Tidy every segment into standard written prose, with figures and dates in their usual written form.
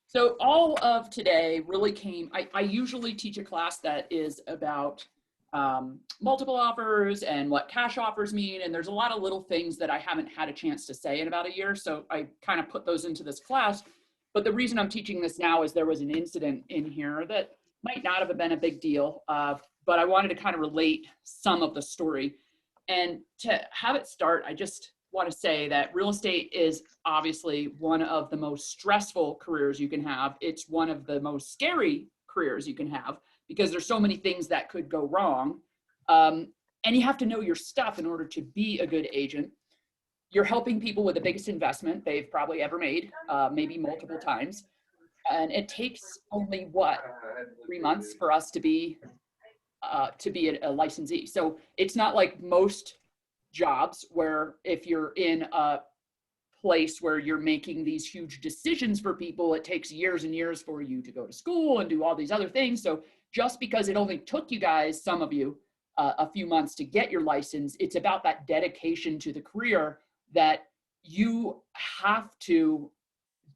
So all of today really came, I usually teach a class that is about multiple offers and what cash offers mean. And there's a lot of little things that I haven't had a chance to say in about a year. So I kind of put those into this class. But the reason I'm teaching this now is there was an incident in here that might not have been a big deal, but I wanted to kind of relate some of the story. And to have it start, I just want to say that real estate is obviously one of the most stressful careers you can have. It's one of the most scary careers you can have because there's so many things that could go wrong. And you have to know your stuff in order to be a good agent. You're helping people with the biggest investment they've probably ever made, maybe multiple times. And it takes only, 3 months for us to be a licensee. So it's not like most jobs where if you're in a place where you're making these huge decisions for people, it takes years and years for you to go to school and do all these other things. So just because it only took you guys, some of you, a few months to get your license, it's about that dedication to the career that you have to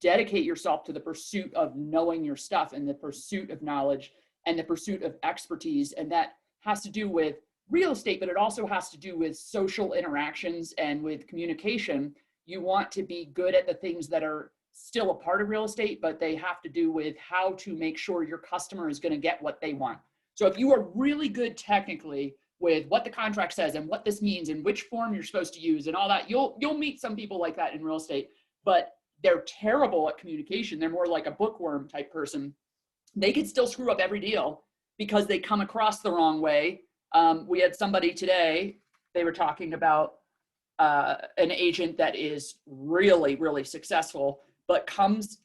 dedicate yourself to the pursuit of knowing your stuff and the pursuit of knowledge and the pursuit of expertise. And that has to do with real estate, but it also has to do with social interactions and with communication. You want to be good at the things that are still a part of real estate, but they have to do with how to make sure your customer is going to get what they want. So if you are really good technically with what the contract says and what this means and which form you're supposed to use and all that, you'll meet some people like that in real estate, but they're terrible at communication. They're more like a bookworm type person. They could still screw up every deal because they come across the wrong way. We had somebody today, they were talking about an agent that is really, really successful, but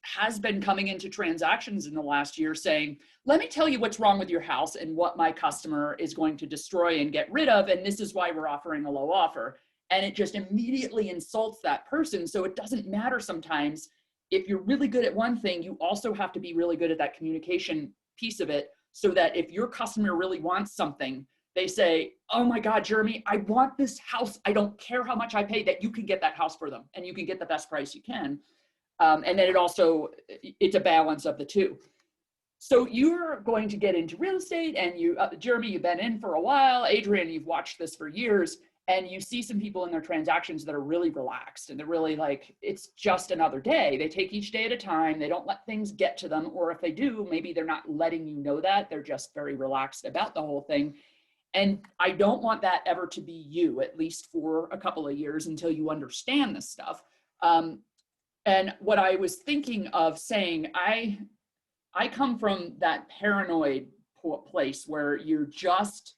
has been coming into transactions in the last year saying, let me tell you what's wrong with your house and what my customer is going to destroy and get rid of. And this is why we're offering a low offer. And it just immediately insults that person. So it doesn't matter sometimes. If you're really good at one thing, you also have to be really good at that communication piece of it so that if your customer really wants something, they say, oh my God, Jeremy, I want this house. I don't care how much I pay, that you can get that house for them and you can get the best price you can. And then it's a balance of the two. So you're going to get into real estate and you, Jeremy, you've been in for a while. Adrian, you've watched this for years. And you see some people in their transactions that are really relaxed and they're really like, it's just another day. They take each day at a time. They don't let things get to them. Or if they do, maybe they're not letting you know that. They're just very relaxed about the whole thing. And I don't want that ever to be you, at least for a couple of years until you understand this stuff. And what I was thinking of saying, I come from that paranoid place where you're just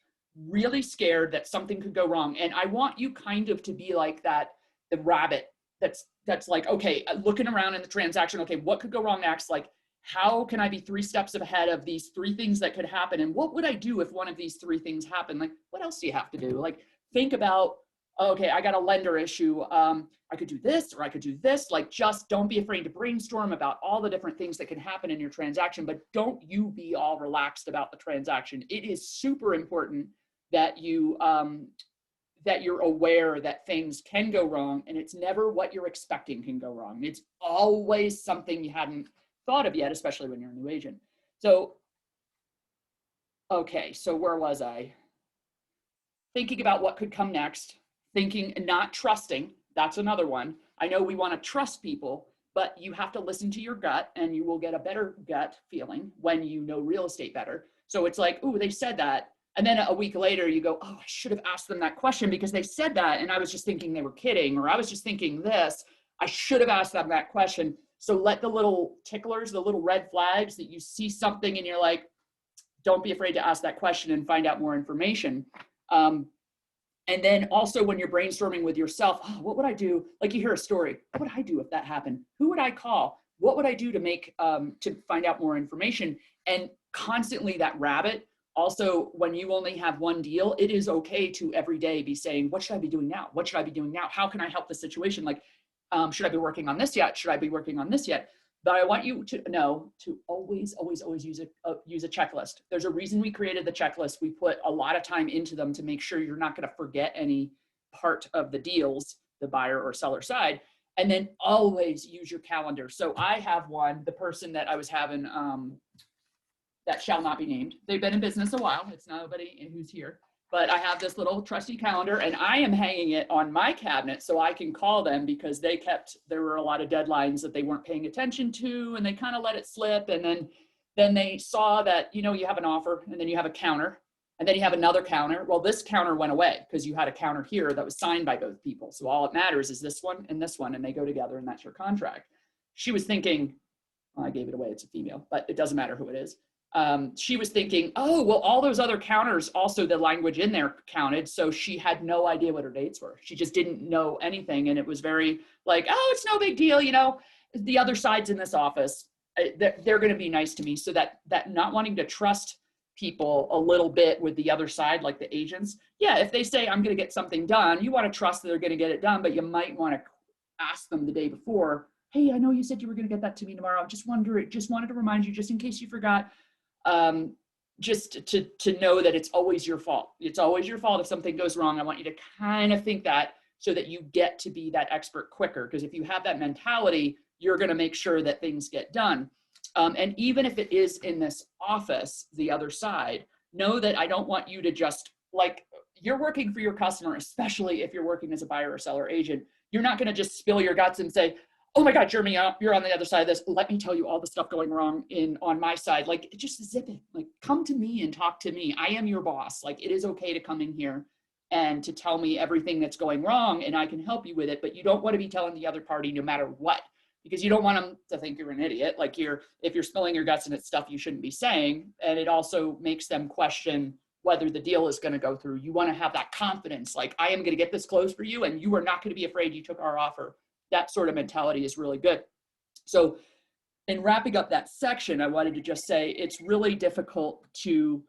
really scared that something could go wrong. And I want you kind of to be like that, the rabbit that's like, okay, looking around in the transaction, okay, what could go wrong next? Like, how can I be 3 steps ahead of these 3 things that could happen? And what would I do if one of these 3 things happened? Like, what else do you have to do? Like, think about, okay, I got a lender issue. I could do this or I could do this. Like, just don't be afraid to brainstorm about all the different things that can happen in your transaction, but don't you be all relaxed about the transaction. It is super important that you're aware that things can go wrong, and it's never what you're expecting can go wrong. It's always something you hadn't thought of yet, especially when you're a new agent. So, okay, so where was I? Thinking about what could come next, thinking and not trusting, that's another one. I know we want to trust people, but you have to listen to your gut, and you will get a better gut feeling when you know real estate better. So it's like, ooh, they said that. And then a week later you go, oh, I should have asked them that question because they said that. And I was just thinking they were kidding, or I was just thinking this. I should have asked them that question. So let the little ticklers, the little red flags that you see something and you're like, don't be afraid to ask that question and find out more information. And then also when you're brainstorming with yourself, oh, what would I do? Like you hear a story. What would I do if that happened? Who would I call? What would I do to find out more information? And constantly that rabbit. Also, when you only have one deal, it is okay to every day be saying, what should I be doing now? What should I be doing now? How can I help the situation? Like, should I be working on this yet? Should I be working on this yet? But I want you to know to always, always, always use a checklist. There's a reason we created the checklist. We put a lot of time into them to make sure you're not going to forget any part of the deals, the buyer or seller side. And then always use your calendar. So I have one, the person that I was having, that shall not be named. They've been in business a while. It's nobody who's here. But I have this little trusty calendar, and I am hanging it on my cabinet so I can call them, because there were a lot of deadlines that they weren't paying attention to, and they kind of let it slip. And then they saw that, you have an offer, and then you have a counter, and then you have another counter. Well, this counter went away because you had a counter here that was signed by both people. So all it matters is this one, and they go together, and that's your contract. She was thinking, well, I gave it away, it's a female, but it doesn't matter who it is. She was thinking, oh, well, all those other counters, also the language in there counted. So she had no idea what her dates were. She just didn't know anything. And it was very like, oh, it's no big deal. The other side's in this office. They're going to be nice to me. So that not wanting to trust people a little bit with the other side, like the agents. Yeah. If they say, I'm going to get something done, you want to trust that they're going to get it done, but you might want to ask them the day before, hey, I know you said you were going to get that to me tomorrow. Just wanted to remind you, just in case you forgot. Just to know that it's always your fault. It's always your fault if something goes wrong. I want you to kind of think that, so that you get to be that expert quicker. Because if you have that mentality, you're going to make sure that things get done. And even if it is in this office, the other side, know that I don't want you to just, like, you're working for your customer, especially if you're working as a buyer or seller agent. You're not going to just spill your guts and say, oh my God, Jeremy, you're on the other side of this. Let me tell you all the stuff going wrong on my side. Like, just zip it. Like, come to me and talk to me. I am your boss. Like, it is okay to come in here and to tell me everything that's going wrong, and I can help you with it. But you don't want to be telling the other party no matter what, because you don't want them to think you're an idiot. Like, if you're spilling your guts and it's stuff you shouldn't be saying, and it also makes them question whether the deal is going to go through. You want to have that confidence. Like, I am going to get this closed for you, and you are not going to be afraid you took our offer. That sort of mentality is really good. So in wrapping up that section, I wanted to just say it's really difficult to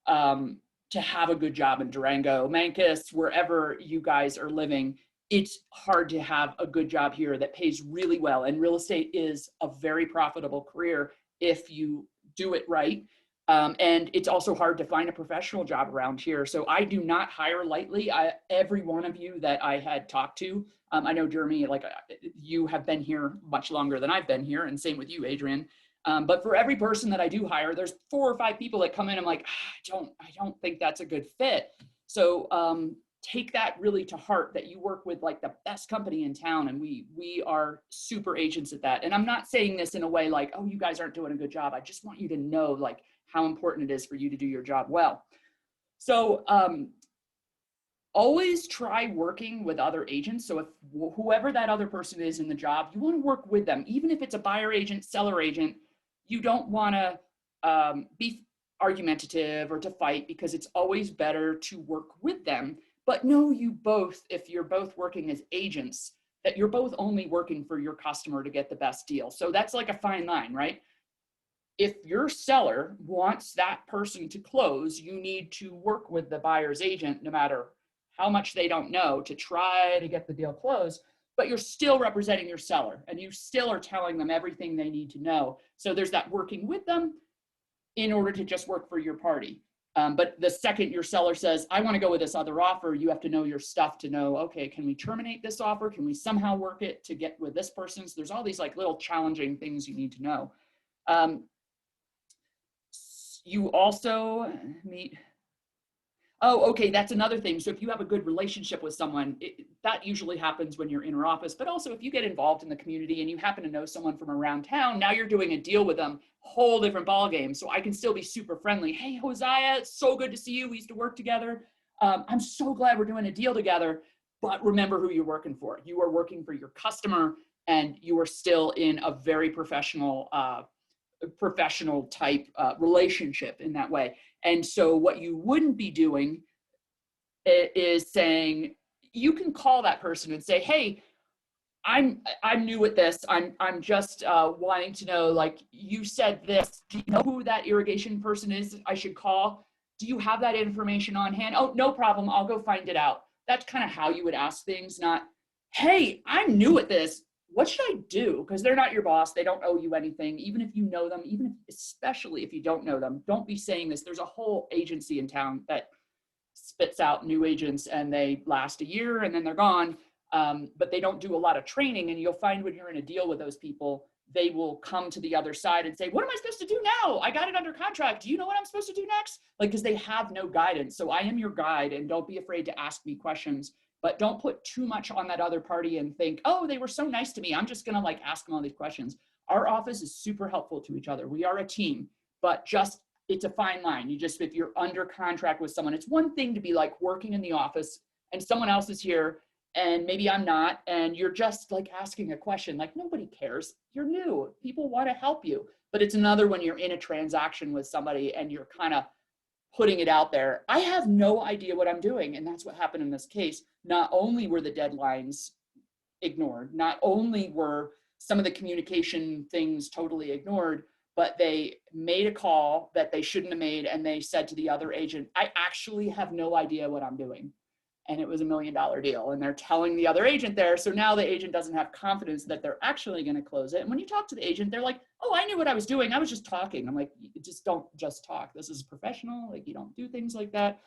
have a good job in Durango, Mancos, wherever you guys are living. It's hard to have a good job here that pays really well. And real estate is a very profitable career if you do it right. And it's also hard to find a professional job around here. So I do not hire lightly. Every one of you that I had talked to, I know, Jeremy, like, you have been here much longer than I've been here, and same with you, Adrian. But for every person that I do hire, there's 4 or 5 people that come in. I'm like, I don't think that's a good fit. So take that really to heart, that you work with like the best company in town, and we are super agents at that. And I'm not saying this in a way like, oh, you guys aren't doing a good job. I just want you to know, like, how important it is for you to do your job well. So always try working with other agents. So if whoever that other person is in the job, you want to work with them. Even if it's a buyer agent, seller agent, you don't want to be argumentative or to fight, because it's always better to work with them. But know you both, if you're both working as agents, that you're both only working for your customer to get the best deal. So that's like a fine line, right? If your seller wants that person to close, you need to work with the buyer's agent, no matter how much they don't know, to try to get the deal closed. But you're still representing your seller, and you still are telling them everything they need to know. So there's that working with them in order to just work for your party. But the second your seller says, I want to go with this other offer, you have to know your stuff to know, okay, can we terminate this offer? Can we somehow work it to get with this person? So there's all these like little challenging things you need to know. You also meet, oh, okay, that's another thing. So if you have a good relationship with someone, that usually happens when you're in our office. But also if you get involved in the community and you happen to know someone from around town, now you're doing a deal with them, whole different ballgame. So I can still be super friendly. Hey, Hosea, it's so good to see you. We used to work together. I'm so glad we're doing a deal together. But remember who you're working for. You are working for your customer, and you are still in a very professional type relationship in that way. And so what you wouldn't be doing is saying, you can call that person and say, hey, I'm new at this. I'm just wanting to know, like, you said this, do you know who that irrigation person is I should call? Do you have that information on hand? Oh, no problem. I'll go find it out. That's kind of how you would ask things, not, hey, I'm new at this. What should I do? Because they're not your boss. They don't owe you anything. Even if you know them, especially if you don't know them, don't be saying this. There's a whole agency in town that spits out new agents and they last a year and then they're gone. but they don't do a lot of training. And you'll find when you're in a deal with those people, they will come to the other side and say, what am I supposed to do now? I got it under contract. Do you know what I'm supposed to do next? Like, because they have no guidance. So I am your guide, and don't be afraid to ask me questions, but don't put too much on that other party and think, oh, they were so nice to me, I'm just going to like ask them all these questions. Our office is super helpful to each other. We are a team, but just, it's a fine line. You just, if you're under contract with someone, it's one thing to be like working in the office and someone else is here and maybe I'm not, and you're just like asking a question, like nobody cares. You're new, people want to help you. But it's another when you're in a transaction with somebody and you're kind of putting it out there. I have no idea what I'm doing. And that's what happened in this case. Not only were the deadlines ignored, not only were some of the communication things totally ignored, but they made a call that they shouldn't have made. And they said to the other agent, I actually have no idea what I'm doing. And it was $1 million deal. And they're telling the other agent there. So now the agent doesn't have confidence that they're actually going to close it. And when you talk to the agent, they're like, oh, I knew what I was doing. I was just talking. I'm like, you just don't just talk. This is professional. Like you don't do things like that.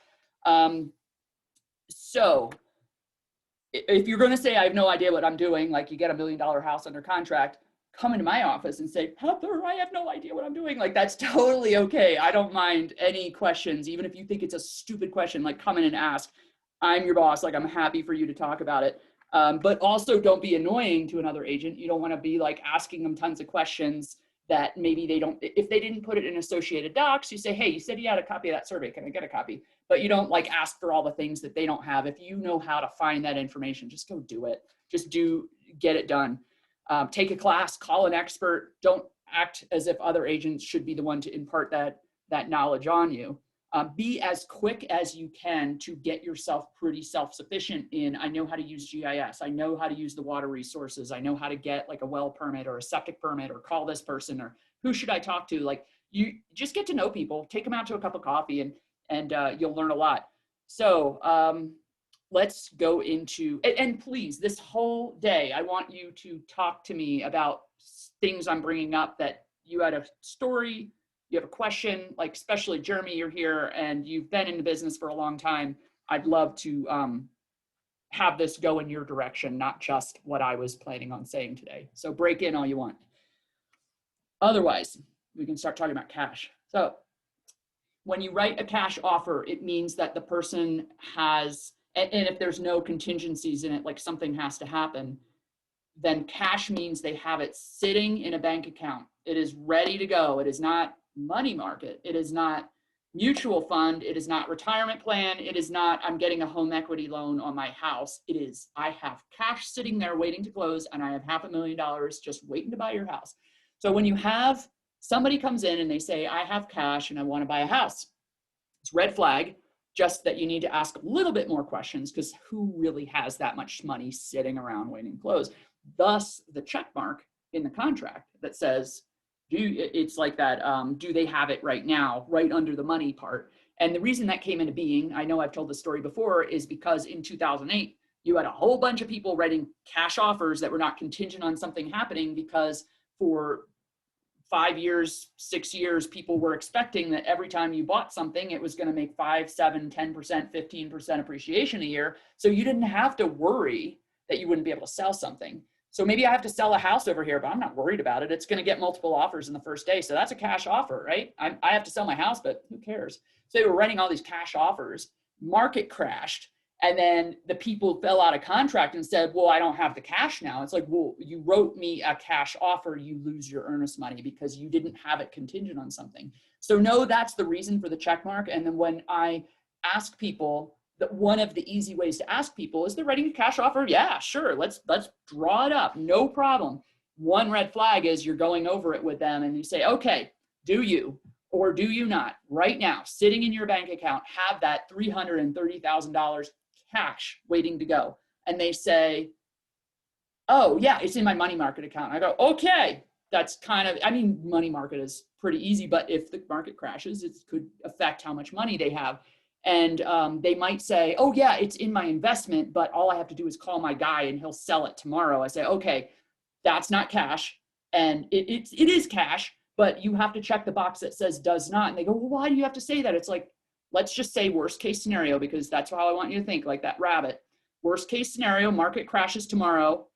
So if you're going to say, I have no idea what I'm doing, like you get $1 million house under contract, come into my office and say, Heather, I have no idea what I'm doing. Like that's totally okay. I don't mind any questions. Even if you think it's a stupid question, like come in and ask. I'm your boss. Like I'm happy for you to talk about it. But also don't be annoying to another agent. You don't want to be like asking them tons of questions that maybe they don't, if they didn't put it in Associated Docs, you say, hey, you said you had a copy of that survey. Can I get a copy? But you don't like ask for all the things that they don't have. If you know how to find that information, just go do it. Just get it done. Take a class, call an expert. Don't act as if other agents should be the one to impart that knowledge on you. Be as quick as you can to get yourself pretty self-sufficient in, I know how to use GIS. I know how to use the water resources. I know how to get like a well permit or a septic permit or call this person or who should I talk to? Like you just get to know people, take them out to a cup of coffee and you'll learn a lot. So let's go into, and please, this whole day, I want you to talk to me about things I'm bringing up that you had a story, you have a question, like especially Jeremy, you're here and you've been in the business for a long time. I'd love to have this go in your direction, not just what I was planning on saying today. So break in all you want. Otherwise, we can start talking about cash. So when you write a cash offer, it means that the person has, and if there's no contingencies in it, like something has to happen, then cash means they have it sitting in a bank account. It is ready to go. It is not money market. It is not mutual fund. It is not retirement plan. It is not, I'm getting a home equity loan on my house. It is, I have cash sitting there waiting to close and I have $500,000 just waiting to buy your house. So when you have somebody comes in and they say, I have cash and I want to buy a house, it's red flag, just that you need to ask a little bit more questions because who really has that much money sitting around waiting to close? Thus the check mark in the contract that says, it's like that, do they have it right now, right under the money part. And the reason that came into being, I know I've told the story before, is because in 2008, you had a whole bunch of people writing cash offers that were not contingent on something happening because for 5 years, 6 years, people were expecting that every time you bought something, it was going to make 5, 7, 10%, 15% appreciation a year. So you didn't have to worry that you wouldn't be able to sell something. So maybe I have to sell a house over here, but I'm not worried about it. It's going to get multiple offers in the first day. So that's a cash offer, right? I have to sell my house, but who cares? So they were writing all these cash offers, market crashed. And then the people fell out of contract and said, well, I don't have the cash now. It's like, well, you wrote me a cash offer, you lose your earnest money because you didn't have it contingent on something. So no, that's the reason for the check mark. And then when I ask people, that one of the easy ways to ask people is they're writing a cash offer. Yeah, sure. Let's draw it up. No problem. One red flag is you're going over it with them and you say, okay, do you or do you not right now sitting in your bank account have that $330,000 cash waiting to go? And they say, oh yeah, it's in my money market account. I go, okay, that's kind of, I mean, money market is pretty easy, but if the market crashes, it could affect how much money they have. And they might say, oh yeah, it's in my investment, but all I have to do is call my guy and he'll sell it tomorrow. I say, okay, that's not cash. And it is cash, but you have to check the box that says does not. And they go, well, why do you have to say that? It's like, let's just say worst case scenario, because that's how I want you to think, like that rabbit. Worst case scenario, market crashes tomorrow.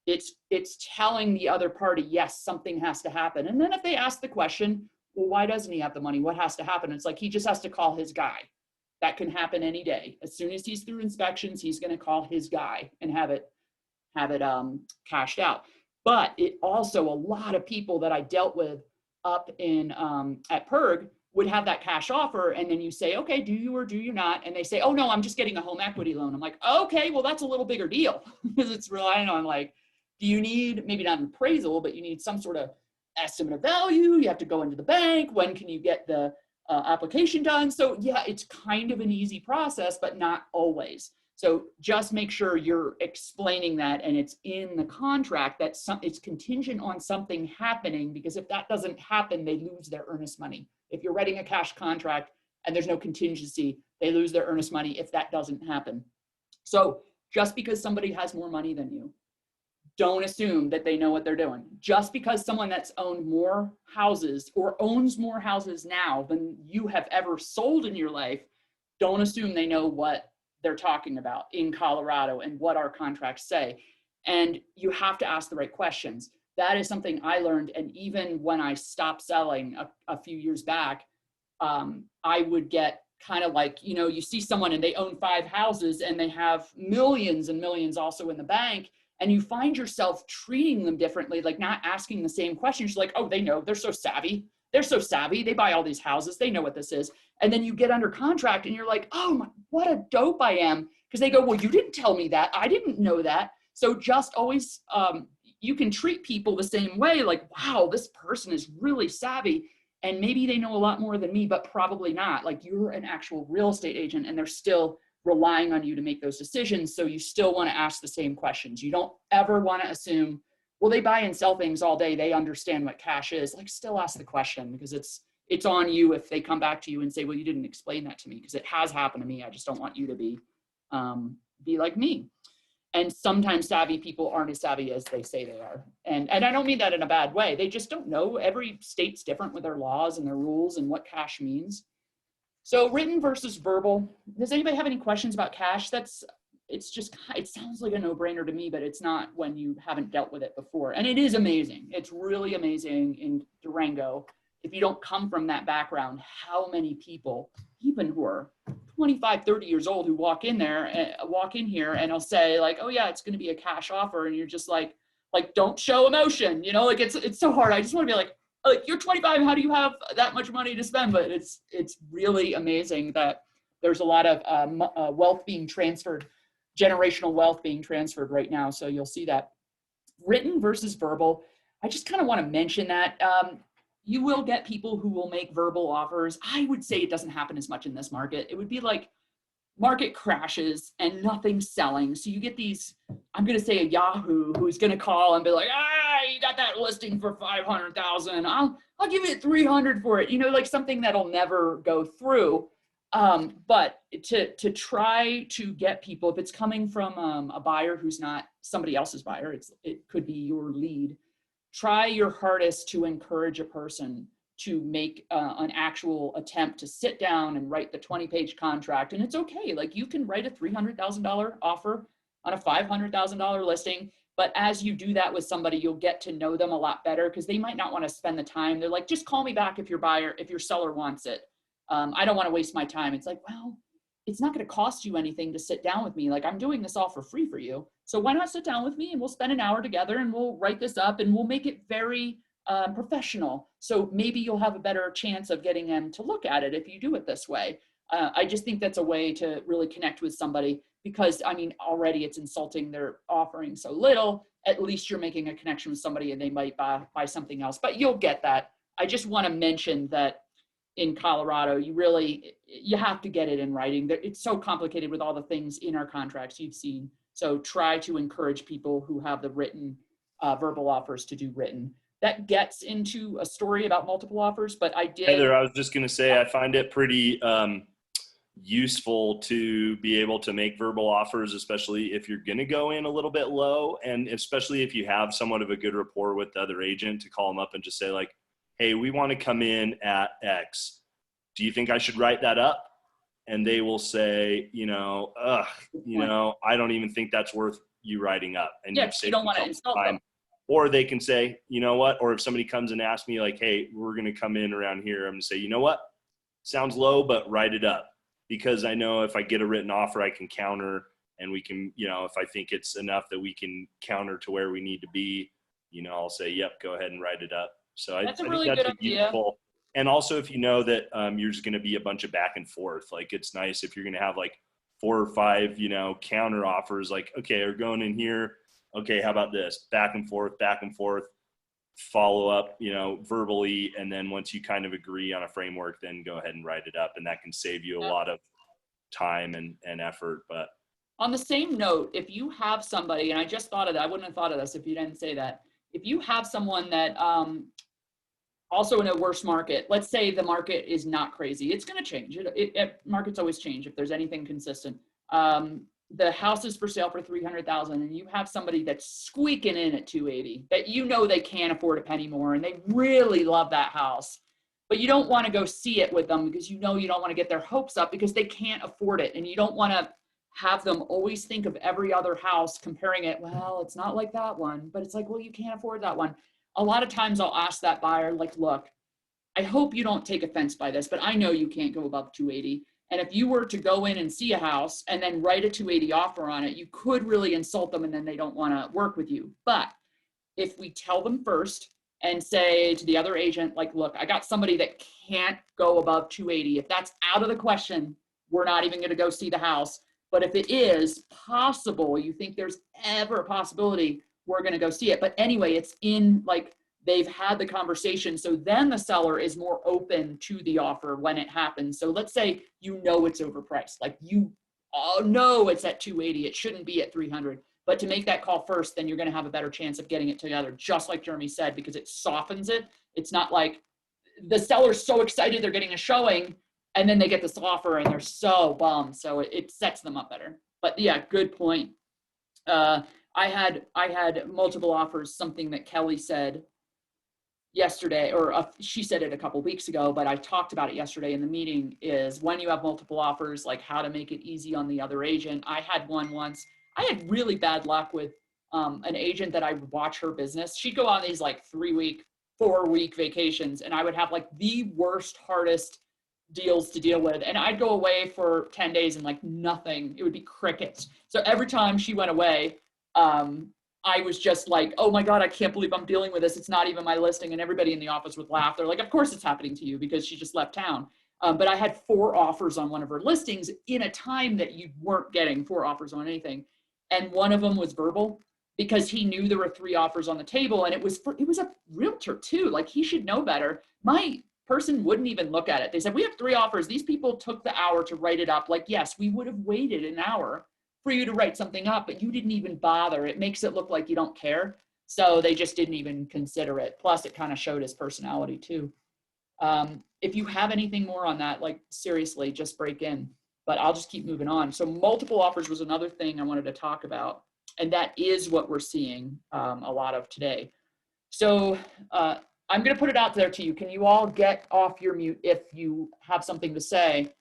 It's telling the other party, yes, something has to happen. And then if they ask the question, well, why doesn't he have the money? What has to happen? It's like, he just has to call his guy. That can happen any day. As soon as he's through inspections, he's going to call his guy and have it cashed out. But it also, a lot of people that I dealt with up in at PERG would have that cash offer, and then you say, okay, do you or do you not? And they say, oh no, I'm just getting a home equity loan. I'm like, okay, well that's a little bigger deal because it's relying on, like, do you need, maybe not an appraisal, but you need some sort of estimate of value. You have to go into the bank. When can you get the application done? So yeah, it's kind of an easy process, but not always. So just make sure you're explaining that, and it's in the contract that it's contingent on something happening, because if that doesn't happen, they lose their earnest money. If you're writing a cash contract and there's no contingency, they lose their earnest money if that doesn't happen. So just because somebody has more money than you, don't assume that they know what they're doing. Just because someone that's owned more houses or owns more houses now than you have ever sold in your life, don't assume they know what they're talking about in Colorado and what our contracts say. And you have to ask the right questions. That is something I learned. And even when I stopped selling a few years back, I would get kind of like, you know, you see someone and they own 5 houses and they have millions and millions also in the bank, and you find yourself treating them differently, like not asking the same questions. You're like, oh, they know, they're so savvy. They're so savvy. They buy all these houses. They know what this is. And then you get under contract and you're like, oh, my, what a dope I am. Because they go, well, you didn't tell me that. I didn't know that. So just always, you can treat people the same way. Like, wow, this person is really savvy. And maybe they know a lot more than me, but probably not. Like, you're an actual real estate agent and they're still relying on you to make those decisions. So you still want to ask the same questions. You don't ever want to assume, well, they buy and sell things all day, they understand what cash is. Like, still ask the question, because it's on you if they come back to you and say, well, you didn't explain that to me, because it has happened to me. I just don't want you to be like me. And sometimes savvy people aren't as savvy as they say they are. And I don't mean that in a bad way. They just don't know. Every state's different with their laws and their rules and what cash means. So written versus verbal. Does anybody have any questions about cash? It sounds like a no-brainer to me, but it's not when you haven't dealt with it before. And it is amazing. It's really amazing in Durango. If you don't come from that background, how many people, even who are 25, 30 years old, who walk in here and I'll say like, oh yeah, it's going to be a cash offer. And you're just like, don't show emotion, you know, like it's so hard. I just want to be like, you're 25, how do you have that much money to spend? But it's really amazing that there's a lot of wealth being transferred, generational wealth being transferred right now. So you'll see that. Written versus verbal. I just kind of want to mention that you will get people who will make verbal offers. I would say it doesn't happen as much in this market. It would be like market crashes and nothing's selling. So you get these, I'm going to say a Yahoo who's going to call and be like, you got that listing for 500,000. I'll give you 300 for it. You know, like something that'll never go through. But to try to get people, if it's coming from a buyer who's not somebody else's buyer, it could be your lead. Try your hardest to encourage a person to make an actual attempt to sit down and write the 20-page contract. And it's okay. Like, you can write a $300,000 offer on a $500,000 listing. But as you do that with somebody, you'll get to know them a lot better, because they might not want to spend the time. They're like, just call me back if your seller wants it. I don't want to waste my time. It's like, well, it's not going to cost you anything to sit down with me. Like, I'm doing this all for free for you. So why not sit down with me and we'll spend an hour together and we'll write this up and we'll make it very professional. So maybe you'll have a better chance of getting them to look at it if you do it this way. I just think that's a way to really connect with somebody, because I mean, already it's insulting. They're offering so little. At least you're making a connection with somebody and they might buy something else, but you'll get that. I just want to mention that in Colorado, you have to get it in writing. It's so complicated with all the things in our contracts you've seen. So try to encourage people who have the written verbal offers to do written. That gets into a story about multiple offers, but Heather, I was just going to say, I find it pretty useful to be able to make verbal offers, especially if you're going to go in a little bit low, and especially if you have somewhat of a good rapport with the other agent, to call them up and just say like, hey, we want to come in at X. Do you think I should write that up? and they will say, I don't even think that's worth you writing up. And Yeah, you've you saved don't want to yourself insult time. them. Or they can say, you know what? Or if somebody comes and asks me like, hey, we're going to come in around here, I'm going to say, you know what? Sounds low, but write it up. Because I know if I get a written offer, I can counter, and we can, if I think it's enough that we can counter to where we need to be, I'll say, yep, go ahead and write it up. So I That's a think really that's good a idea. useful. And also if you know that you're just going to be a bunch of back and forth, like it's nice if you're going to have like 4 or 5, counter offers, like, okay, we're going in here. Okay, how about this? Back and forth, follow up, verbally. And then once you kind of agree on a framework, then go ahead and write it up. And that can save you a lot of time and effort. But on the same note, if you have somebody, and I just thought of that, I wouldn't have thought of this if you didn't say that. If you have someone that also in a worse market, let's say the market is not crazy, it's going to change. Markets always change if there's anything consistent. The house is for sale for $300,000, and you have somebody that's squeaking in at $280 that they can't afford a penny more, and they really love that house, but you don't want to go see it with them because you don't want to get their hopes up because they can't afford it, and you don't want to have them always think of every other house, comparing it. Well, it's not like that one, but it's like, well, you can't afford that one. A lot of times I'll ask that buyer, like, look, I hope you don't take offense by this, but I know you can't go above 280. And if you were to go in and see a house and then write a 280 offer on it, you could really insult them and then they don't want to work with you. But if we tell them first and say to the other agent, like, look, I got somebody that can't go above 280. If that's out of the question, we're not even going to go see the house. But if it is possible, you think there's ever a possibility, we're going to go see it. But anyway, it's in, like, they've had the conversation. So then the seller is more open to the offer when it happens. So let's say, it's overpriced. Like, no, it's at 280. It shouldn't be at 300. But to make that call first, then you're going to have a better chance of getting it together, just like Jeremy said, because it softens it. It's not like the seller's so excited they're getting a showing and then they get this offer and they're so bummed. So it sets them up better. But yeah, good point. I had multiple offers, something that Kelly said yesterday, or she said it a couple weeks ago, but I talked about it yesterday in the meeting, is when you have multiple offers, like how to make it easy on the other agent. I had one once. I had really bad luck with an agent that I would watch her business. She'd go on these like 3-week, 4-week vacations, and I would have like the worst, hardest deals to deal with. And I'd go away for 10 days and like nothing. It would be crickets. So every time she went away, I was just like, oh my God, I can't believe I'm dealing with this. It's not even my listing. And everybody in the office would laugh. They're like, of course it's happening to you because she just left town. But I had 4 offers on one of her listings in a time that you weren't getting 4 offers on anything. And one of them was verbal because he knew there were 3 offers on the table. And it was a realtor too. Like, he should know better. My person wouldn't even look at it. They said, we have 3 offers. These people took the hour to write it up. Like, yes, we would have waited an hour for you to write something up, but you didn't even bother. It makes it look like you don't care. So they just didn't even consider it. Plus, it kind of showed his personality too. If you have anything more on that, like, seriously, just break in. But I'll just keep moving on. So multiple offers was another thing I wanted to talk about. And that is what we're seeing a lot of today. So I'm going to put it out there to you. Can you all get off your mute if you have something to say?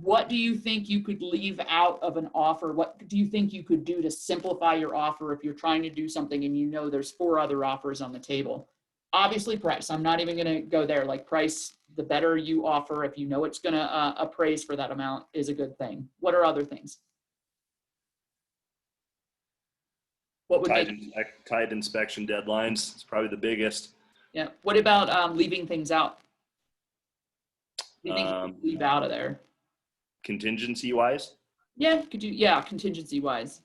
What do you think you could leave out of an offer? What do you think you could do to simplify your offer if you're trying to do something and there's 4 other offers on the table? Obviously price. I'm not even going to go there. Like, price, the better you offer, if you know it's going to appraise for that amount, is a good thing. What are other things? What would tight inspection deadlines is probably the biggest. Yeah. What about leaving things out? Do you think you could leave out of there? Contingency wise? Yeah, could you? Yeah, contingency wise.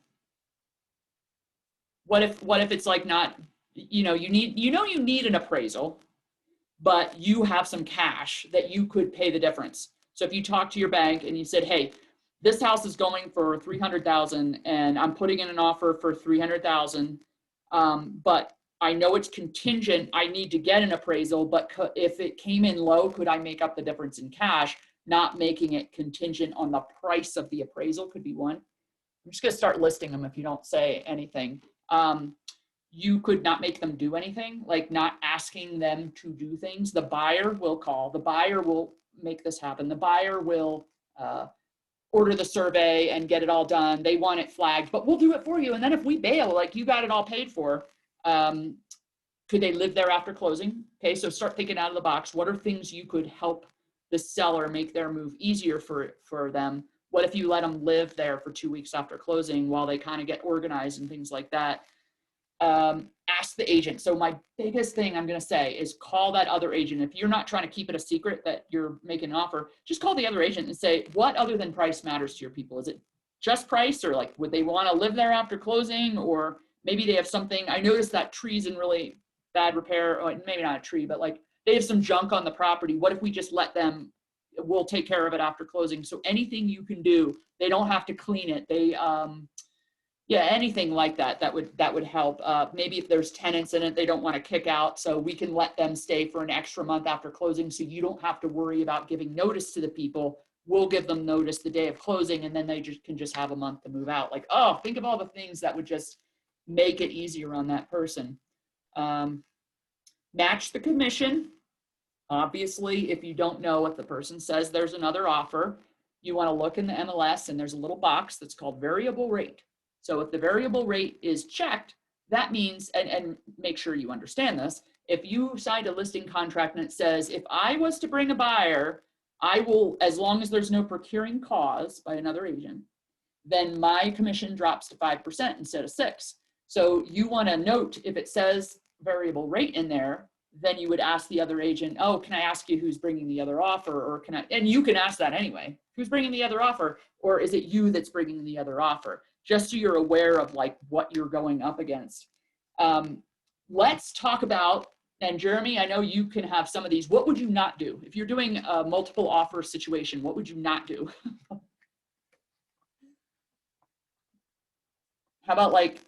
What if it's like not, you need an appraisal, but you have some cash that you could pay the difference. So if you talk to your bank and you said, hey, this house is going for 300,000 and I'm putting in an offer for 300,000, but I know it's contingent. I need to get an appraisal, but if it came in low, could I make up the difference in cash? Not making it contingent on the price of the appraisal could be one. I'm just going to start listing them if you don't say anything. You could not make them do anything, like not asking them to do things. The buyer will call. The buyer will make this happen. The buyer will order the survey and get it all done. They want it flagged, but we'll do it for you. And then if we bail, like you got it all paid for, could they live there after closing? Okay, so start thinking out of the box. What are things you could help the seller make their move easier for them? What if you let them live there for 2 weeks after closing while they kind of get organized and things like that? Ask the agent. So my biggest thing I'm going to say is call that other agent. If you're not trying to keep it a secret that you're making an offer, just call the other agent and say, what other than price matters to your people? Is it just price, or like, would they want to live there after closing? Or maybe they have something. I noticed that tree's in really bad repair, or maybe not a tree, but like they have some junk on the property. What if we just let them, we'll take care of it after closing? So anything you can do, they don't have to clean it. They, yeah, anything like that, that would help. Maybe if there's tenants in it, they don't want to kick out, so we can let them stay for an extra month after closing, so you don't have to worry about giving notice to the people. We'll give them notice the day of closing, and then they can just have a month to move out. Like, oh, think of all the things that would just make it easier on that person. Match the commission. Obviously, if you don't know what the person says, there's another offer. You want to look in the MLS, and there's a little box that's called variable rate. So if the variable rate is checked, that means, and make sure you understand this, if you signed a listing contract and it says, if I was to bring a buyer, I will, as long as there's no procuring cause by another agent, then my commission drops to 5% instead of 6%. So you want to note, if it says variable rate in there, then you would ask the other agent, oh, can I ask you who's bringing the other offer? Or can I, and you can ask that anyway, who's bringing the other offer? Or is it you that's bringing the other offer? Just so you're aware of like what you're going up against. Let's talk about, and Jeremy, I know you can have some of these. What would you not do? If you're doing a multiple offer situation, what would you not do? How about like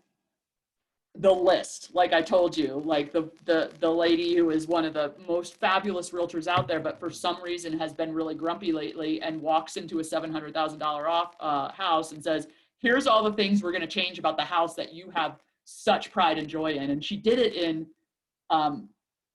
the list, like I told you, like the lady who is one of the most fabulous realtors out there, but for some reason has been really grumpy lately and walks into a $700,000 off house and says, here's all the things we're going to change about the house that you have such pride and joy in. And she did it in,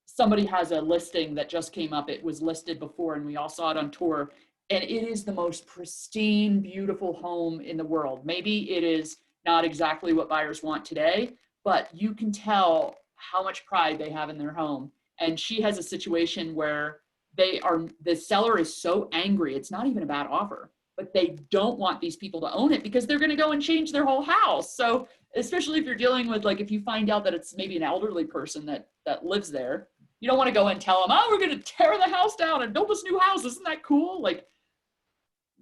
somebody has a listing that just came up. It was listed before and we all saw it on tour. And it is the most pristine, beautiful home in the world. Maybe it is not exactly what buyers want today, but you can tell how much pride they have in their home. And she has a situation where the seller is so angry, it's not even a bad offer, but they don't want these people to own it because they're going to go and change their whole house. So especially if you're dealing with, like, if you find out that it's maybe an elderly person that lives there, you don't want to go and tell them, oh, we're going to tear the house down and build this new house. Isn't that cool? Like,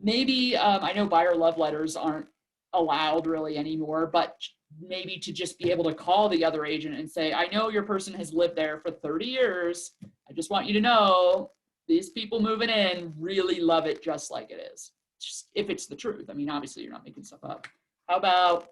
maybe, I know buyer love letters aren't allowed really anymore, but maybe to just be able to call the other agent and say, I know your person has lived there for 30 years. I just want you to know these people moving in really love it just like it is. Just if it's the truth. I mean, obviously you're not making stuff up. How about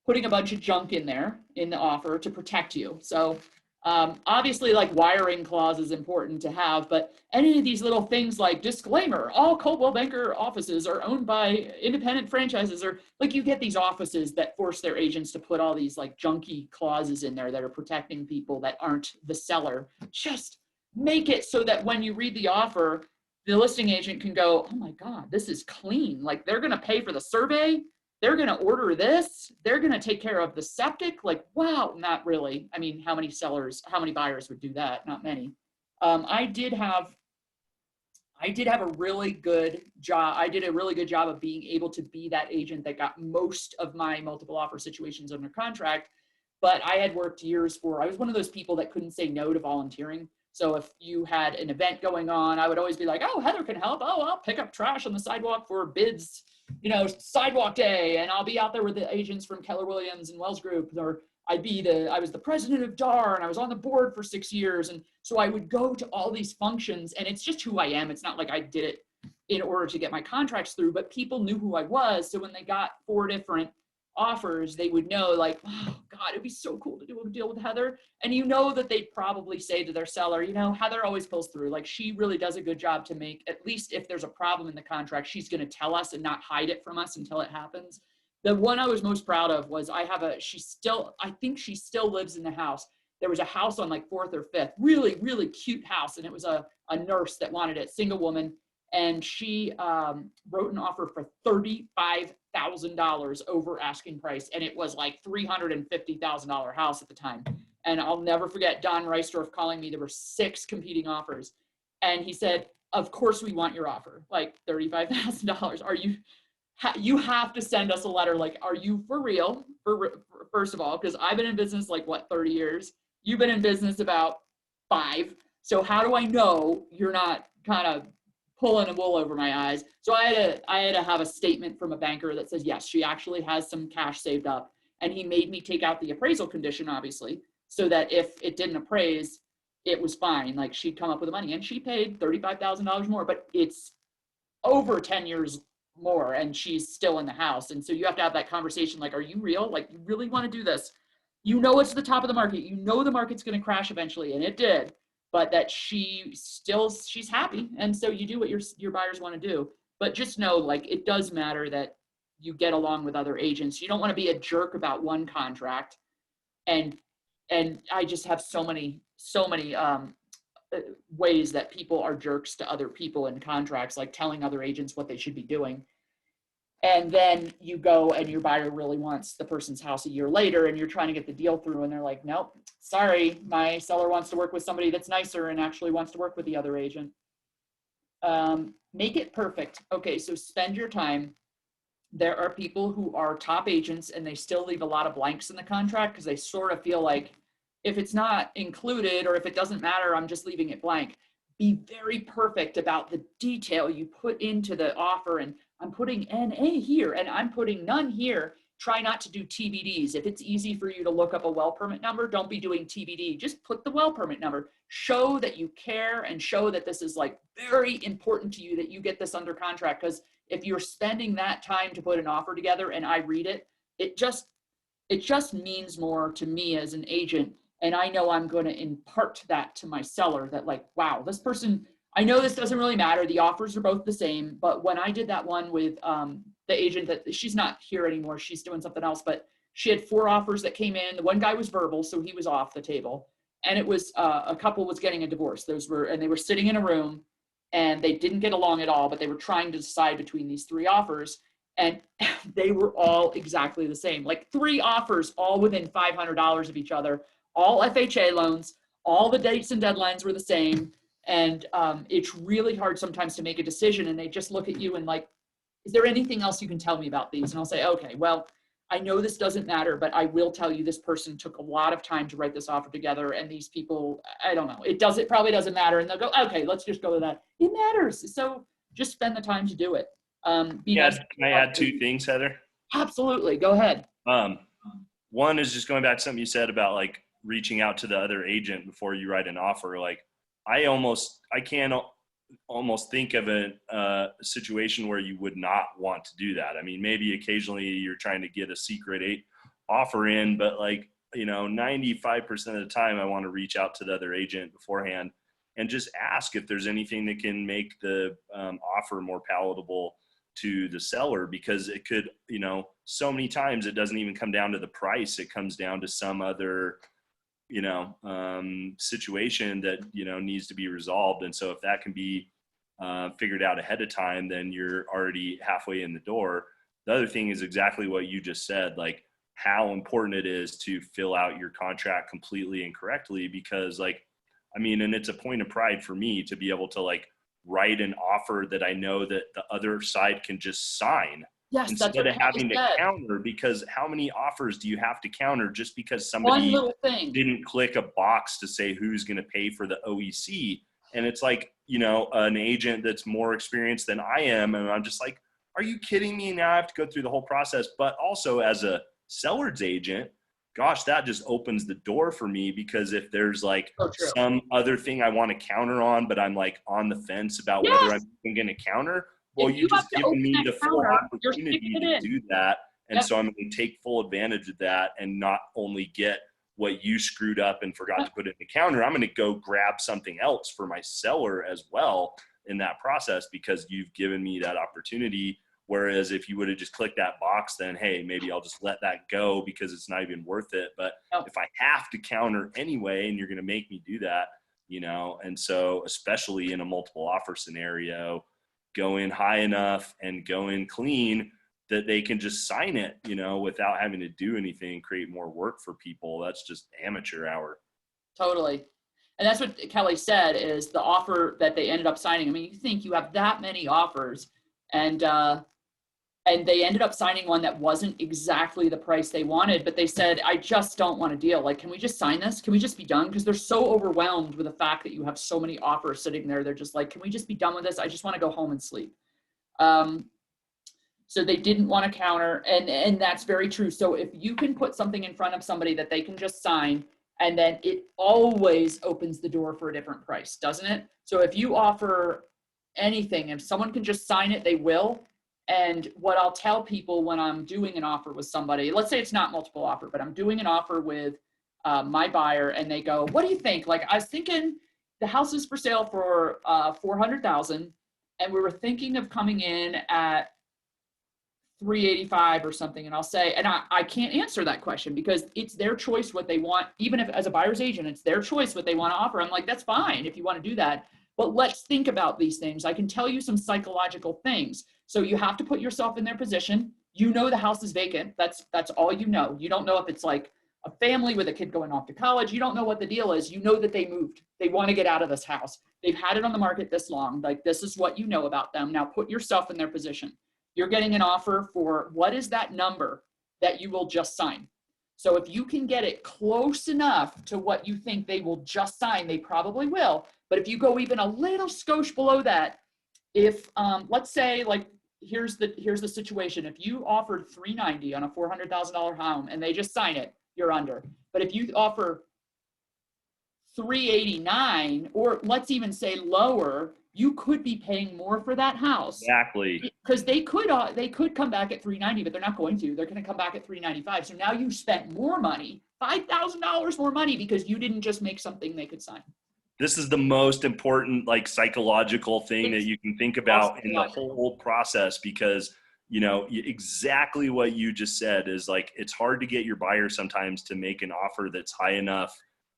putting a bunch of junk in there in the offer to protect you? So obviously, like, wiring clause is important to have, but any of these little things like disclaimer, all Coldwell Banker offices are owned by independent franchises, or like you get these offices that force their agents to put all these like junky clauses in there that are protecting people that aren't the seller. Just make it so that when you read the offer, the listing agent can go, oh my God, this is clean. Like, they're going to pay for the survey. They're going to order this. They're going to take care of the septic. Like, wow, not really. I mean, how many buyers would do that? Not many. I did have a really good job. I did a really good job of being able to be that agent that got most of my multiple offer situations under contract. But I had worked years I was one of those people that couldn't say no to volunteering. So if you had an event going on, I would always be like, oh, Heather can help. Oh, I'll pick up trash on the sidewalk for bids, sidewalk day. And I'll be out there with the agents from Keller Williams and Wells Group. Or I was the president of DAR and I was on the board for 6 years. And so I would go to all these functions, and it's just who I am. It's not like I did it in order to get my contracts through, but people knew who I was. So when they got 4 different offers, they would know, like, oh God, it'd be so cool to do a deal with Heather. And that they'd probably say to their seller, Heather always pulls through. Like, she really does a good job to make, at least if there's a problem in the contract, she's going to tell us and not hide it from us until it happens. The one I was most proud of was I think she still lives in the house. There was a house on like 4th or 5th, really, really cute house. And it was a nurse that wanted it, single woman. and she wrote an offer for $35,000 over asking price, and it was like $350,000 house at the time. And I'll never forget Don Reisdorf calling me. There were 6 competing offers, and he said, "Of course we want your offer, like $35,000. Are you? You have to send us a letter. Like, are you for real? First of all, because I've been in business like what 30 years. You've been in business about 5. So how do I know you're not kind of pulling a wool over my eyes?" So I had to have a statement from a banker that says, yes, she actually has some cash saved up. And he made me take out the appraisal condition, obviously, so that if it didn't appraise, it was fine. Like, she'd come up with the money, and she paid $35,000 more, but it's over 10 years more, and she's still in the house. And so you have to have that conversation. Like, are you real? Like, you really want to do this? You know, it's the top of the market. You know, the market's going to crash eventually. And it did, but that she's happy. And so you do what your buyers want to do, but just know, like, it does matter that you get along with other agents. You don't want to be a jerk about one contract. And I just have so many ways that people are jerks to other people in contracts, like telling other agents what they should be doing. And then you go and your buyer really wants the person's house a year later, and you're trying to get the deal through, and they're like, nope, sorry, my seller wants to work with somebody that's nicer and actually wants to work with the other agent. Make it perfect. Okay, so spend your time. There are people who are top agents and they still leave a lot of blanks in the contract because they sort of feel like, if it's not included or if it doesn't matter, I'm just leaving it blank. Be very perfect about the detail you put into the offer. And I'm putting NA here and I'm putting none here. Try not to do TBDs. If it's easy for you to look up a well permit number, don't be doing TBD. Just put the well permit number. Show that you care and show that this is like very important to you, that you get this under contract. Because if you're spending that time to put an offer together and I read it, it just means more to me as an agent. And I know I'm going to impart that to my seller, that like, wow, this person, I know this doesn't really matter. The offers are both the same. But when I did that one with the agent, that she's not here anymore, she's doing something else, but she had 4 offers that came in. The one guy was verbal, so he was off the table. And it was a couple was getting a divorce. And they were sitting in a room and they didn't get along at all, but they were trying to decide between these 3 offers. And they were all exactly the same, like 3 offers, all within $500 of each other. All FHA loans, all the dates and deadlines were the same. And it's really hard sometimes to make a decision. And they just look at you and like, is there anything else you can tell me about these? And I'll say, okay, well, I know this doesn't matter, but I will tell you this person took a lot of time to write this offer together. And these people, I don't know, it probably doesn't matter. And they'll go, okay, let's just go with that. It matters. So just spend the time to do it. Yeah, can I add 2 things, Heather? Absolutely. Go ahead. One is just going back to something you said about like reaching out to the other agent before you write an offer. Like I can't almost think of a situation where you would not want to do that. I mean, maybe occasionally you're trying to get a secret offer in, but like, 95% of the time I want to reach out to the other agent beforehand and just ask if there's anything that can make the offer more palatable to the seller, because it could, so many times it doesn't even come down to the price. It comes down to some other, situation that, needs to be resolved. And so if that can be figured out ahead of time, then you're already halfway in the door. The other thing is exactly what you just said, like how important it is to fill out your contract completely and correctly, because and it's a point of pride for me to be able to like write an offer that I know that the other side can just sign. Yes, instead of having to counter, because how many offers do you have to counter just because somebody didn't click a box to say who's going to pay for the OEC? And it's like, an agent that's more experienced than I am. And I'm just like, are you kidding me? Now I have to go through the whole process. But also as a seller's agent, gosh, that just opens the door for me, because if there's like some other thing I want to counter on, but I'm like on the fence about whether I'm even going to counter, well, you just given me the full opportunity to do that. And so I'm going to take full advantage of that and not only get what you screwed up and forgot to put in the counter, I'm going to go grab something else for my seller as well in that process, because you've given me that opportunity. Whereas if you would have just clicked that box, then, hey, maybe I'll just let that go because it's not even worth it. But if I have to counter anyway, and you're going to make me do that, and so especially in a multiple offer scenario, go in high enough and go in clean that they can just sign it, without having to do anything, create more work for people. That's just amateur hour. Totally. And that's what Kelly said is the offer that they ended up signing. I mean, you think you have that many offers, and they ended up signing one that wasn't exactly the price they wanted, but they said, I just don't want a deal. Like, can we just sign this? Can we just be done? Because they're so overwhelmed with the fact that you have so many offers sitting there. They're just like, can we just be done with this? I just want to go home and sleep. So they didn't want to counter, and that's very true. So if you can put something in front of somebody that they can just sign, and then it always opens the door for a different price, doesn't it? So if you offer anything, if someone can just sign it, they will. And what I'll tell people when I'm doing an offer with somebody, let's say it's not multiple offer, but I'm doing an offer with my buyer, and they go, what do you think? Like, I was thinking the house is for sale for $400,000, and we were thinking of coming in at 385 or something. And I'll say, and I can't answer that question because it's their choice what they want. Even if as a buyer's agent, it's their choice what they want to offer. I'm like, that's fine if you want to do that, but let's think about these things. I can tell you some psychological things. So you have to put yourself in their position. The house is vacant. That's all you know. You don't know if it's like a family with a kid going off to college. You don't know what the deal is. You know that they moved. They want to get out of this house. They've had it on the market this long. Like, this is what you know about them. Now put yourself in their position. You're getting an offer for what is that number that you will just sign? So if you can get it close enough to what you think they will just sign, they probably will. But if you go even a little skosh below that, if let's say, like, here's the situation. If you offered $390 on a $400,000 home and they just sign it, you're under. But if you offer $389, or let's even say lower, you could be paying more for that house. Exactly. Because they could come back at $390, but they're not going to. They're going to come back at $395. So now you spent more money, $5,000 more money, because you didn't just make something they could sign. This is the most important, like, psychological thing that you can think about in the whole process, because, exactly what you just said is, like, it's hard to get your buyer sometimes to make an offer that's high enough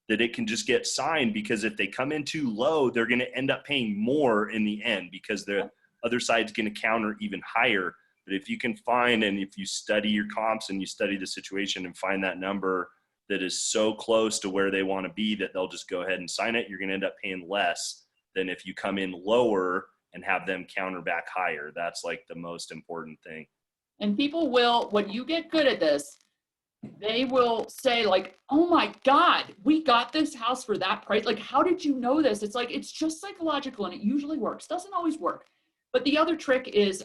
that it can just get signed, because if they come in too low, they're going to end up paying more in the end because the other side's going to counter even higher. But if you can find, and if you study your comps and you study the situation and find that number that is so close to where they want to be that they'll just go ahead and sign it, you're going to end up paying less than if you come in lower and have them counter back higher. That's like the most important thing. And people will, when you get good at this, they will say, like, oh my God, we got this house for that price. Like, how did you know this? It's like, it's just psychological, and it usually works. Doesn't always work. But the other trick is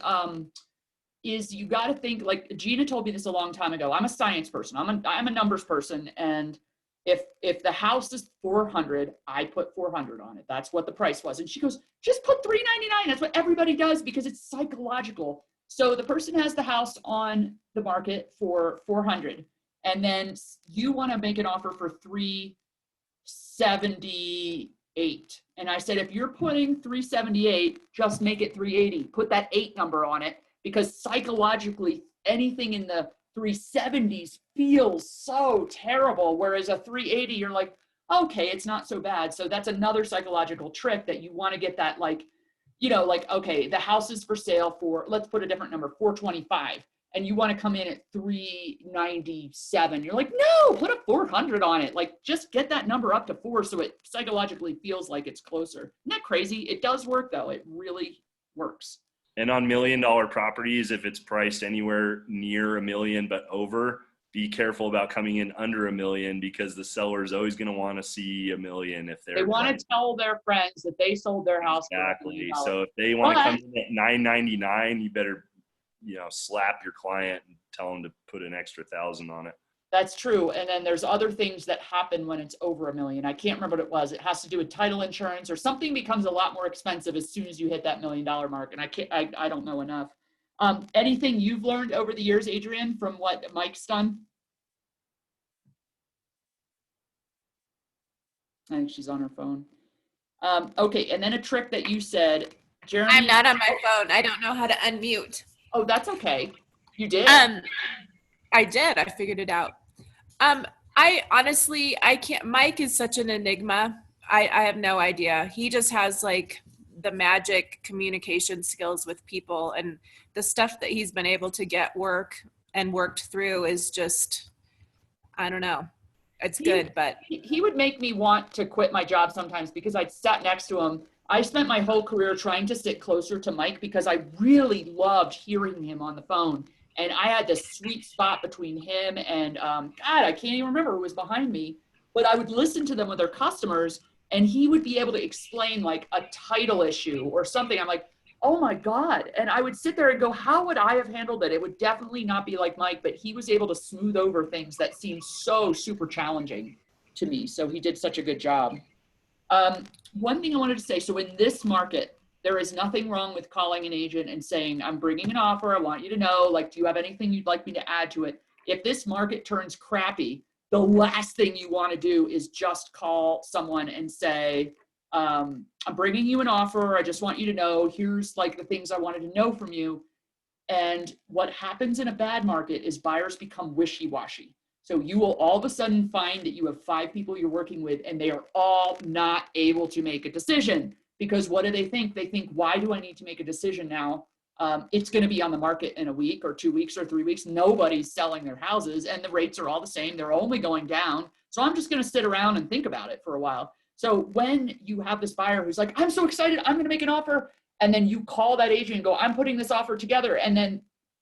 you got to think, like Gina told me this a long time ago. I'm a science person. I'm a numbers person. And if the house is 400, I put 400 on it. That's what the price was. And she goes, just put 399. That's what everybody does because it's psychological. So the person has the house on the market for 400. And then you want to make an offer for 378. And I said, if you're putting 378, just make it 380. Put that 8 number on it, because psychologically, anything in the 370s feels so terrible. Whereas a 380, you're like, okay, it's not so bad. So that's another psychological trick that you want to get that, like, like, okay, the house is for sale for, let's put a different number, 425. And you want to come in at 397. You're like, no, put a 400 on it. Like, just get that number up to 4 so it psychologically feels like it's closer. Isn't that crazy? It does work, though. It really works. And on $1 million properties, if it's priced anywhere near $1 million but over, be careful about coming in under $1 million, because the seller is always going to want to see $1 million if they want to tell their friends that they sold their house. Exactly. So if they want to come in at $999, you better slap your client and tell them to put an extra 1,000 on it. That's true. And then there's other things that happen when it's over $1 million. I can't remember what it was. It has to do with title insurance, or something becomes a lot more expensive as soon as you hit that $1 million mark. And I don't know enough. Anything you've learned over the years, Adrian, from what Mike's done? I think she's on her phone. Okay. And then a trick that you said, Jeremy. I'm not on my phone. I don't know how to unmute. Oh, that's okay. You did? I did. I figured it out. I honestly can't. Mike is such an enigma. I have no idea. He just has, like, the magic communication skills with people, and the stuff that he's been able to get worked through is just, I don't know. It's good, but he would make me want to quit my job sometimes because I'd sat next to him. I spent my whole career trying to sit closer to Mike because I really loved hearing him on the phone. And I had this sweet spot between him and, God, I can't even remember who was behind me, but I would listen to them with their customers, and he would be able to explain like a title issue or something. I'm like, oh my God. And I would sit there and go, how would I have handled it? It would definitely not be like Mike, but he was able to smooth over things that seemed so super challenging to me. So he did such a good job. One thing I wanted to say, so in this market, there is nothing wrong with calling an agent and saying, I'm bringing an offer. I want you to know, like, do you have anything you'd like me to add to it? If this market turns crappy, the last thing you want to do is just call someone and say, I'm bringing you an offer. I just want you to know, here's like the things I wanted to know from you. And what happens in a bad market is buyers become wishy-washy. So you will all of a sudden find that you have 5 people you're working with and they are all not able to make a decision, because what do they think? They think, why do I need to make a decision now? It's going to be on the market in a week or 2 weeks or 3 weeks. Nobody's selling their houses and the rates are all the same. They're only going down. So I'm just going to sit around and think about it for a while. So when you have this buyer who's like, I'm so excited, I'm going to make an offer. And then you call that agent and go, I'm putting this offer together. And then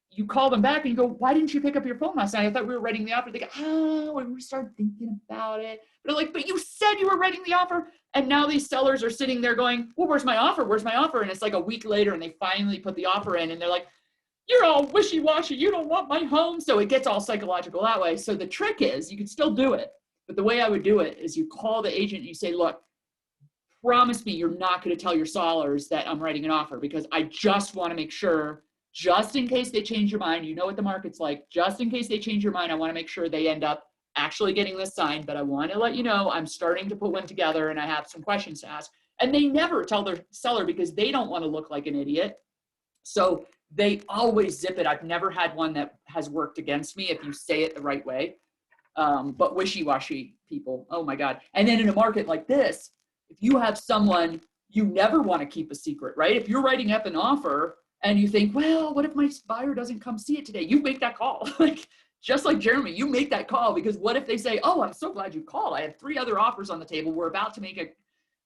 you call them back and you go, why didn't you pick up your phone last night? I thought we were writing the offer. They go, oh, and we started thinking about it. They're like, but you said you were writing the offer. And now these sellers are sitting there going, well, where's my offer? Where's my offer? And it's like a week later and they finally put the offer in and they're like, you're all wishy-washy. You don't want my home. So it gets all psychological that way. So the trick is you can still do it. But the way I would do it is you call the agent and you say, look, promise me you're not going to tell your sellers that I'm writing an offer, because I just want to make sure, just in case they change your mind, you know what the market's like, just in case they change your mind, I want to make sure they end up actually getting this signed, but I want to let you know I'm starting to put one together and I have some questions to ask. And they never tell their seller because they don't want to look like an idiot. So they always zip it. I've never had one that has worked against me if you say it the right way. But wishy-washy people, oh my God. And then in a market like this, if you have someone, you never want to keep a secret, right? If you're writing up an offer and you think, well, what if my buyer doesn't come see it today? You make that call. Like, just like Jeremy, you make that call, because what if they say, oh, I'm so glad you called. I have 3 other offers on the table. We're about to make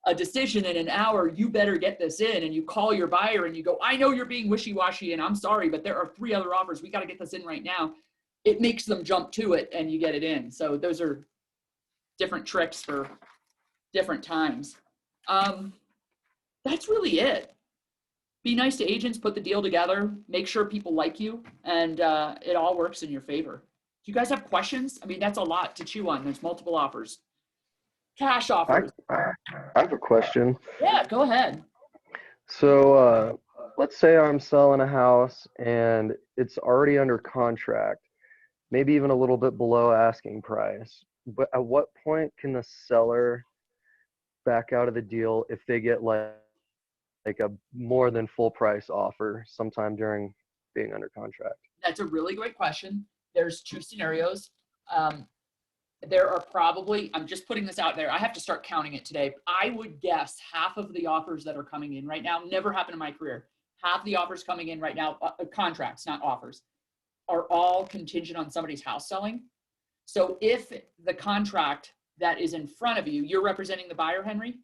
a decision in an hour. You better get this in. And you call your buyer and you go, I know you're being wishy-washy and I'm sorry, but there are 3 other offers. We got to get this in right now. It makes them jump to it and you get it in. So those are different tricks for different times. That's really it. Be nice to agents, put the deal together, make sure people like you, and it all works in your favor. Do you guys have questions? I mean, that's a lot to chew on. There's multiple offers. Cash offers. I have a question. Yeah, go ahead. So let's say I'm selling a house and it's already under contract, maybe even a little bit below asking price. But at what point can the seller back out of the deal if they get like a more than full price offer sometime during being under contract? That's a really great question. There's 2 scenarios. There are probably, I'm just putting this out there, I have to start counting it today. I would guess half of the offers that are coming in right now, never happened in my career, half the offers coming in right now, contracts, not offers, are all contingent on somebody's house selling. So if the contract that is in front of you, you're representing the buyer, Henry?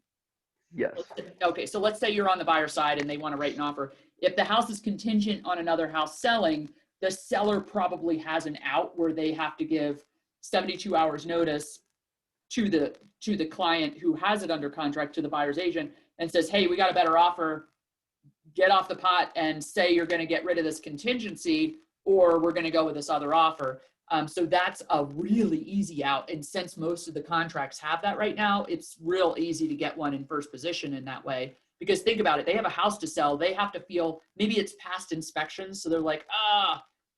Yes. Okay, so let's say you're on the buyer side and they want to write an offer. If the house is contingent on another house selling, the seller probably has an out where they have to give 72 hours notice to the client who has it under contract, to the buyer's agent, and says, hey, we got a better offer, get off the pot and say you're going to get rid of this contingency, or we're going to go with this other offer. So that's a really easy out. And since most of the contracts have that right now, it's real easy to get one in first position in that way. Because think about it, they have a house to sell. They have to feel, maybe it's past inspections. So they're like,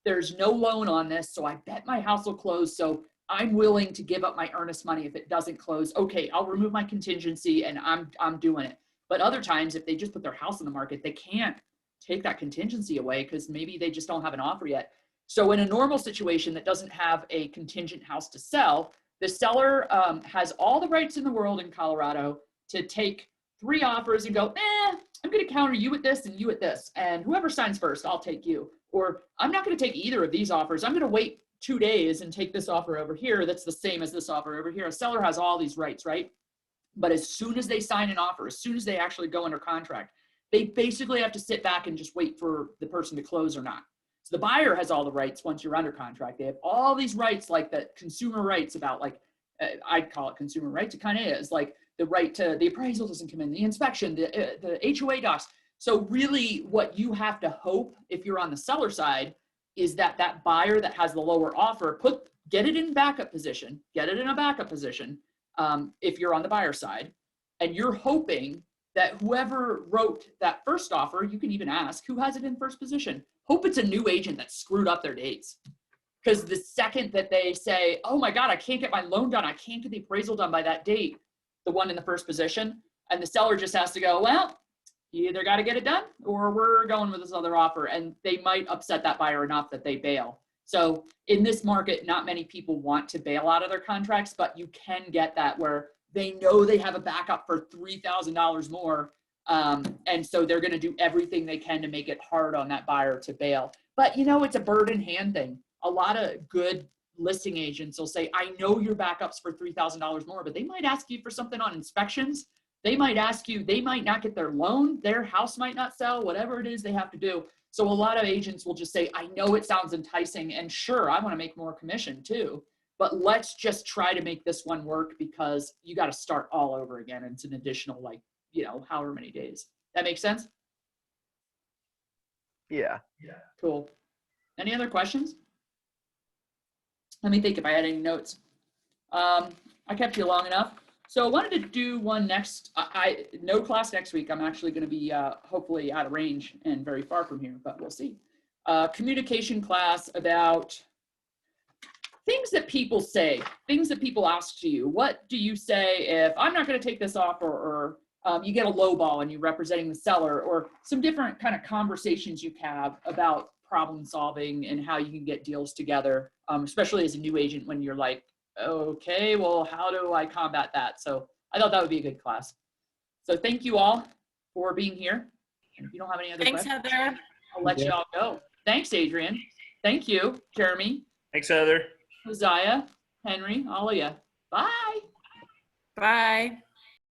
there's no loan on this. So I bet my house will close. So I'm willing to give up my earnest money if it doesn't close. Okay, I'll remove my contingency and I'm doing it. But other times, if they just put their house on the market, they can't take that contingency away because maybe they just don't have an offer yet. So in a normal situation that doesn't have a contingent house to sell, the seller has all the rights in the world in Colorado to take 3 offers and go, I'm going to counter you at this and you at this. And whoever signs first, I'll take you. Or I'm not going to take either of these offers. I'm going to wait 2 days and take this offer over here that's the same as this offer over here. A seller has all these rights, right? But as soon as they sign an offer, as soon as they actually go under contract, they basically have to sit back and just wait for the person to close or not. So the buyer has all the rights once you're under contract. They have all these rights, like the consumer rights about, like, I'd call it consumer rights. It kind of is, like the right to the appraisal doesn't come in, the inspection, the HOA docs. So really what you have to hope if you're on the seller side is that that buyer that has the lower offer, get it in backup position, get it in a backup position if you're on the buyer side. And you're hoping that whoever wrote that first offer, you can even ask, who has it in first position? Hope it's a new agent that screwed up their dates. Because the second that they say, oh my God, I can't get my loan done, I can't get the appraisal done by that date, the one in the first position, and the seller just has to go, well, you either got to get it done or we're going with this other offer. And they might upset that buyer enough that they bail. So in this market, not many people want to bail out of their contracts, but you can get that where they know they have a backup for $3,000 more. And so they're going to do everything they can to make it hard on that buyer to bail. But you know, it's a bird in hand thing. A lot of good listing agents will say, I know your backups for $3,000 more, but they might ask you for something on inspections. They might ask you, they might not get their loan, their house might not sell, whatever it is they have to do. So a lot of agents will just say, I know it sounds enticing and sure, I want to make more commission too, but let's just try to make this one work because you got to start all over again. It's an additional, like, you know, however many days. That makes sense? Yeah. Cool. Any other questions? Let me think if I had any notes. I kept you long enough. So I wanted to do one next. No class next week. I'm actually going to be hopefully out of range and very far from here, but we'll see. Communication class about things that people say, things that people ask to you. What do you say if I'm not going to take this offer, or you get a low ball and you're representing the seller, or some different kind of conversations you have about problem solving and how you can get deals together, especially as a new agent when you're like, okay, well, how do I combat that? So I thought that would be a good class. So thank you all for being here. And if you don't have any other Thanks, questions, Heather. I'll let you all go. Thanks, Adrian. Thank you, Jeremy, Thanks, Heather. Josiah, Henry, all of you. Bye. Bye.